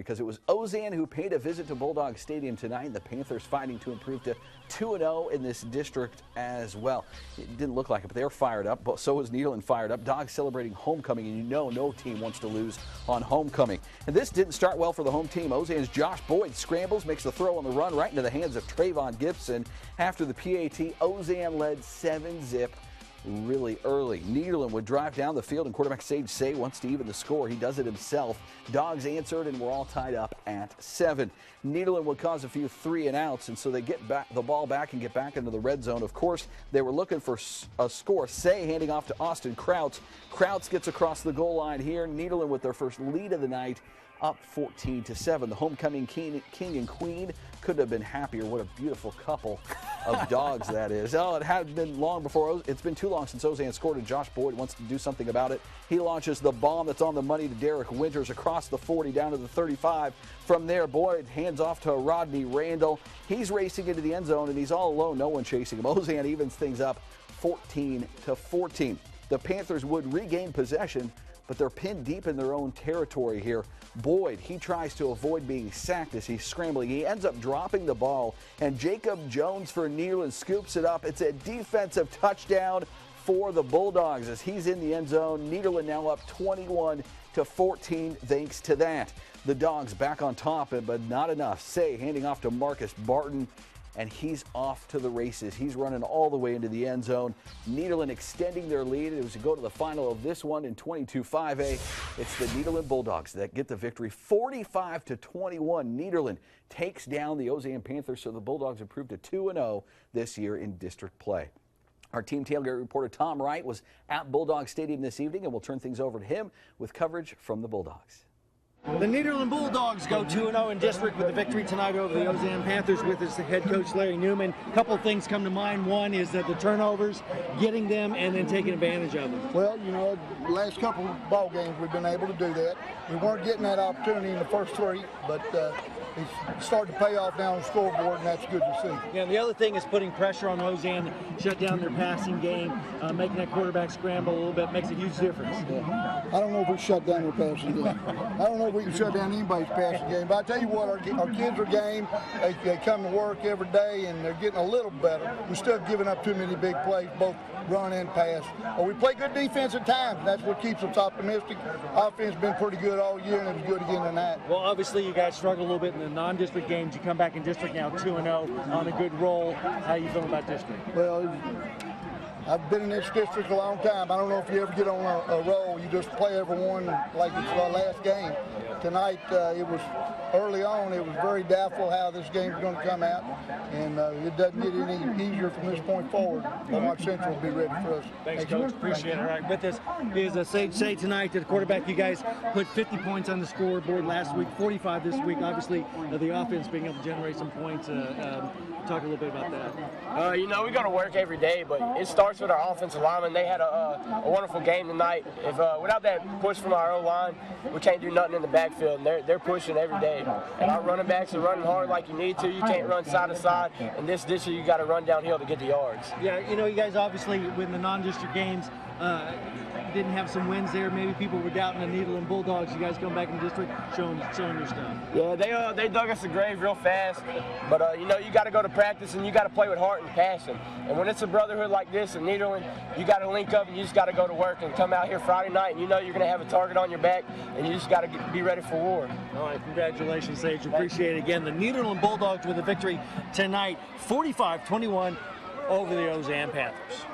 because it was Ozen who paid a visit to Bulldog Stadium tonight. The Panthers fighting to improve to 2-0 in this district as well. It didn't look like it, but they're fired up. But so is Nederland fired up. Dogs celebrating homecoming, and you know no team wants to lose on homecoming. And this didn't start well for the home team. Ozen's Josh Boyd scrambles, makes the throw on the run right into the hands of Trayvon Gibson. After the PAT, Ozen led 7-zip. Really early. Nederland would drive down the field, and quarterback Sage Say wants to even the score. He does it himself. Dogs answered, and we're all tied up at 7. Nederland would cause a few 3-and-outs, and so they get back the ball back and get back into the red zone. Of course, they were looking for a score. Say handing off to Austin Krauts. Krauts gets across the goal line here. Nederland with their first lead of the night, up 14-7. The homecoming king and queen couldn't have been happier. What a beautiful couple of dogs that is. Oh, it had been long before. It's been too long since Ozen scored, and Josh Boyd wants to do something about it. He launches the bomb that's on the money to Derek Winters across the 40 down to the 35. From there, Boyd hands off to Rodney Randall. He's racing into the end zone, and he's all alone. No one chasing him. Ozen evens things up 14-14. The Panthers would regain possession, but they're pinned deep in their own territory here. Boyd, he tries to avoid being sacked as he's scrambling. He ends up dropping the ball, and Jacob Jones for Nederland scoops it up. It's a defensive touchdown for the Bulldogs as he's in the end zone. Nederland now up 21-14 thanks to that. The Dogs back on top, but not enough. Say handing off to Marcus Barton, and he's off to the races. He's running all the way into the end zone. Nederland extending their lead as we go to the final of this one in 22-5A. It's the Nederland Bulldogs that get the victory 45-21. Nederland takes down the Ozen Panthers, so the Bulldogs improved to 2-0 this year in district play. Our team tailgate reporter Tom Wright was at Bulldog Stadium this evening, and we'll turn things over to him with coverage from the Bulldogs. The Nederland Bulldogs go 2-0 in district with the victory tonight over the Ozen Panthers with us, the head coach Larry Newman. A couple of things come to mind. One is that the turnovers, getting them and then taking advantage of them. Well, you know, the last couple of ball games we've been able to do that. We weren't getting that opportunity in the first 3, but it's starting to pay off now on the scoreboard, and that's good to see. Yeah, and the other thing is putting pressure on Ozen, shut down their passing game, making that quarterback scramble a little bit makes a huge difference. Yeah. I don't know if we shut down their passing game. I don't know if we can shut down anybody's passing game, but I tell you what, our kids are game. They come to work every day, and they're getting a little better. We're still giving up too many big plays, both run and pass. But we play good defense at times. That's what keeps us optimistic. Offense has been pretty good all year, and it was good again tonight. Well, obviously, you guys struggle a little bit in the non-district games. You come back in district now 2-0 on a good roll. How you feel about district? Well, I've been in this district a long time. I don't know if you ever get on a roll. You just play everyone like it's the last game. Tonight, it was early on. It was very doubtful how this game is going to come out, and it doesn't get any easier from this point forward. Beaumont Central will be ready for us. Thanks, Coach. Appreciate it. All right, with us is Sage Say tonight to the quarterback. You guys put 50 points on the scoreboard last week, 45 this week. Obviously, the offense being able to generate some points. Talk a little bit about that. You know, we got to work every day, but it starts with our offensive linemen. They had a wonderful game tonight. If without that push from our O-line, we can't do nothing in the backfield, and they're pushing every day. And our running backs are running hard like you need to. You can't run side to side, and this year you got to run downhill to get the yards. Yeah, you know, you guys obviously, with the non-district games, didn't have some wins there. Maybe people were doubting the Nederland Bulldogs. You guys come back in district showing your stuff. Yeah, they dug us a grave real fast. But, you know, you got to go to practice and you got to play with heart and passion. And when it's a brotherhood like this in Nederland, you got to link up and you just got to go to work and come out here Friday night and you know you're going to have a target on your back and you just got to be ready for war. All right, congratulations, Sage. Appreciate it again. The Nederland Bulldogs with a victory tonight, 45-21 over the Ozen Panthers.